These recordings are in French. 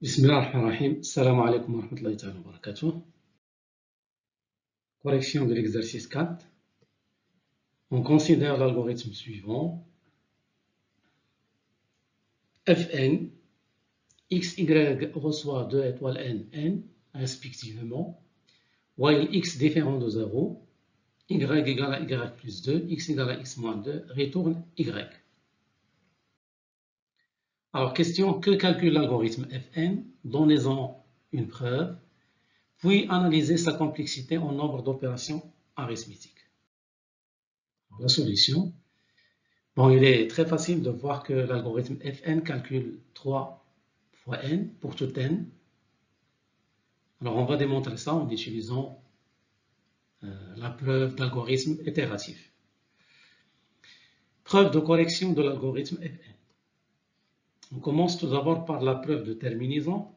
Bismillahirrahmanirrahim. Assalamu alaikum wa rahmatullahi ta'ala wa barakatuh. Correction de l'exercice 4. On considère l'algorithme suivant. Fn, xy reçoit 2 étoiles n respectivement, while x différent de 0, y égale à y plus 2, x égale à x moins 2, retourne y. Alors, question, que calcule l'algorithme Fn? Donnez-en une preuve, puis analysez sa complexité en nombre d'opérations arithmétiques. La solution, il est très facile de voir que l'algorithme Fn calcule 3 fois n pour tout n. Alors, on va démontrer ça en utilisant la preuve d'algorithme itératif. Preuve de correction de l'algorithme Fn. On commence tout d'abord par la preuve de terminaison.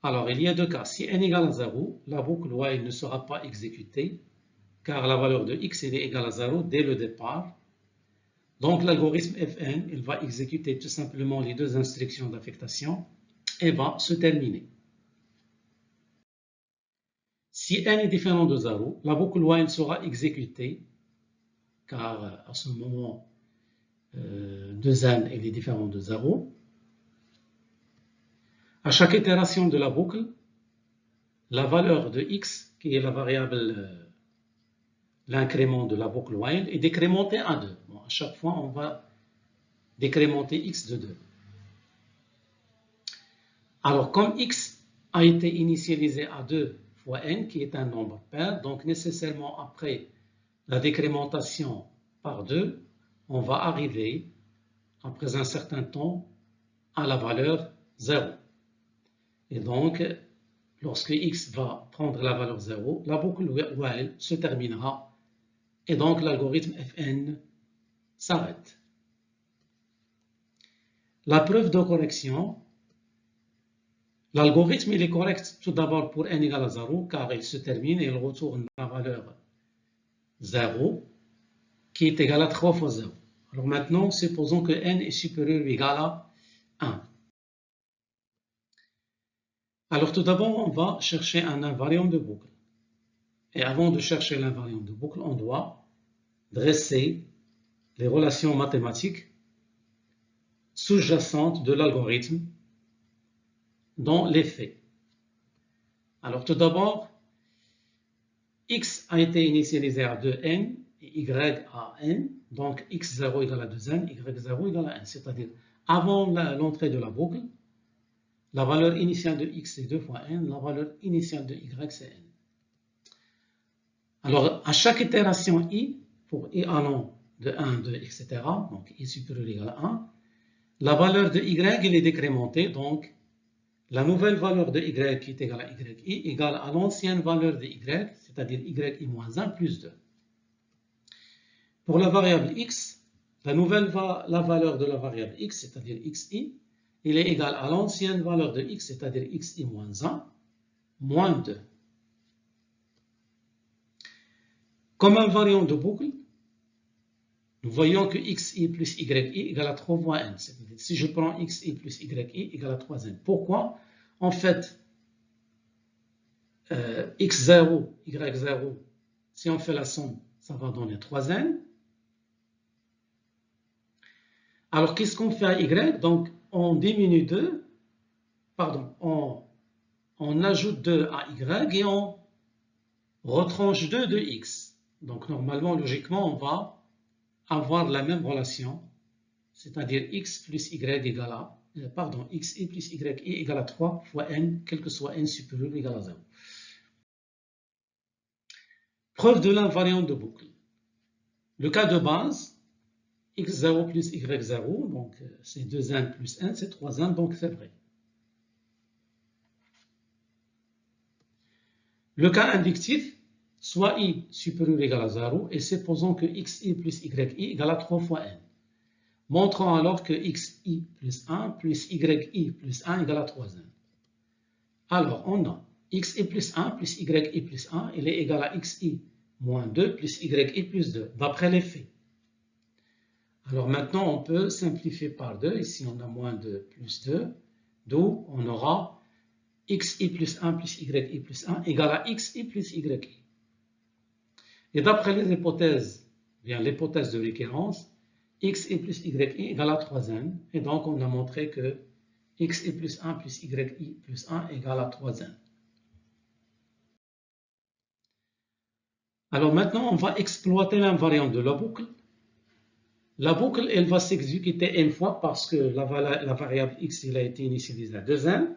Alors, il y a deux cas. Si n égale à 0, la boucle while ne sera pas exécutée, car la valeur de x est égale à 0 dès le départ. Donc, l'algorithme Fn, il va exécuter tout simplement les deux instructions d'affectation et va se terminer. Si n est différent de 0, la boucle while sera exécutée, car à ce moment, 2n est différent de 0. À chaque itération de la boucle, la valeur de x, qui est la variable, l'incrément de la boucle while, est décrémentée à 2. Bon, à chaque fois, on va décrémenter x de 2. Alors, comme x a été initialisé à 2 fois n, qui est un nombre pair, donc nécessairement après la décrémentation par 2, on va arriver, après un certain temps, à la valeur 0. Et donc, lorsque x va prendre la valeur 0, la boucle while se terminera et donc l'algorithme Fn s'arrête. La preuve de correction, l'algorithme est correct tout d'abord pour n égale à 0 car il se termine et il retourne la valeur 0 qui est égale à 3 fois 0. Alors maintenant, supposons que n est supérieur ou égal à 1. Alors tout d'abord, on va chercher un invariant de boucle. Et avant de chercher l'invariant de boucle, on doit dresser les relations mathématiques sous-jacentes de l'algorithme dans les faits. Alors tout d'abord, x a été initialisé à 2n et y à n, donc x0 égale à 2n, y0 égale à n, c'est-à-dire avant l'entrée de la boucle, la valeur initiale de x est 2 fois n, la valeur initiale de y c'est n. Alors à chaque itération i, pour i allant de 1, 2, etc., donc i supérieur ou égal à 1, la valeur de y elle est décrémentée, donc la nouvelle valeur de y qui est égale à yi égale à l'ancienne valeur de y, c'est-à-dire yi moins 1 plus 2. Pour la variable x, la valeur de la variable x, c'est-à-dire xi, il est égal à l'ancienne valeur de x, c'est-à-dire xi moins 1, moins 2. Comme invariant de boucle, nous voyons que xi plus yi égale à 3 fois n. C'est-à-dire si je prends xi plus yi égale à 3n. Pourquoi? En fait, x0, y0, si on fait la somme, ça va donner 3n. Alors, qu'est-ce qu'on fait à y? Donc, on diminue 2, pardon, on ajoute 2 à y et on retranche 2 de x. Donc, normalement, logiquement, on va avoir la même relation, c'est-à-dire x plus y égale à, xi plus yi égale à 3 fois n, quel que soit n supérieur ou égal à 0. Preuve de l'invariant de boucle. Le cas de base, x0 plus y0, donc c'est 2n plus n, c'est 3n, donc c'est vrai. Le cas inductif, soit i supérieur ou égal à 0, et supposons que xi plus yi égale à 3 fois n. Montrons alors que xi plus 1 plus yi plus 1 égale à 3n. Alors, on a xi plus 1 plus yi plus 1, il est égal à xi moins 2 plus yi plus 2, d'après les faits. Alors maintenant, on peut simplifier par 2. Ici, on a moins 2 plus 2. D'où on aura xi plus 1 plus yi plus 1 égale à xi plus yi. Et d'après les hypothèses, bien l'hypothèse de récurrence, xi plus yi égale à 3n. Et donc on a montré que xi plus 1 plus yi plus 1 égale à 3n. Alors maintenant, on va exploiter l'invariant de la boucle. La boucle, elle va s'exécuter une fois parce que la variable x il a été initialisée à 2n.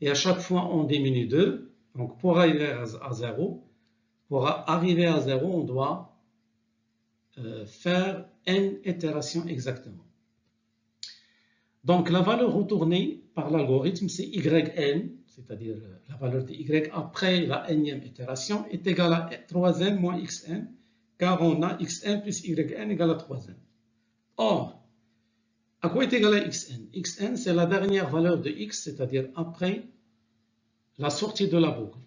Et à chaque fois, on diminue 2. Donc pour arriver à 0, on doit faire n itérations exactement. Donc la valeur retournée par l'algorithme, c'est yn, c'est-à-dire la valeur de y après la nème itération est égale à 3n moins xn, car on a xn plus yn égale à 3n. Or, à quoi est égal à xn? Xn, c'est la dernière valeur de x, c'est-à-dire après la sortie de la boucle.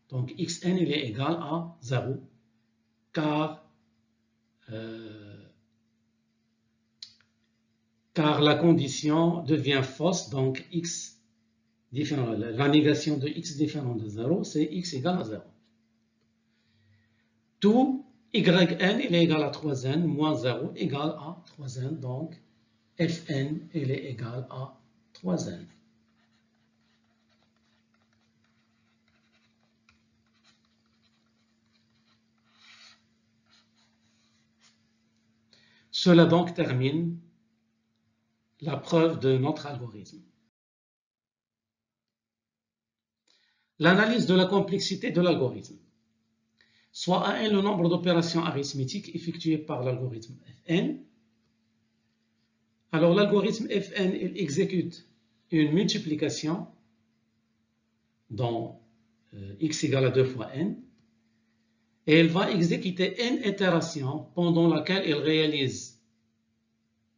Donc xn, il est égal à 0, car la condition devient fausse, donc x différent, la négation de x différent de 0, c'est x égale à 0. Tout yn il est égal à 3n moins 0 égale à 3n, donc fn il est égal à 3n. Cela donc termine la preuve de notre algorithme. L'analyse de la complexité de l'algorithme. Soit AN le nombre d'opérations arithmétiques effectuées par l'algorithme Fn. Alors l'algorithme Fn il exécute une multiplication dans x égale à 2 fois n, et il va exécuter n itérations pendant laquelle il réalise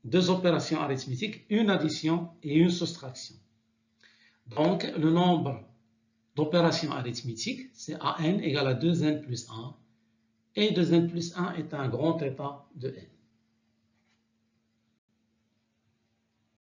deux opérations arithmétiques, une addition et une soustraction. Donc le nombre d'opérations arithmétiques, c'est AN égale à 2n plus 1, et 2n plus 1 est un grand état de n.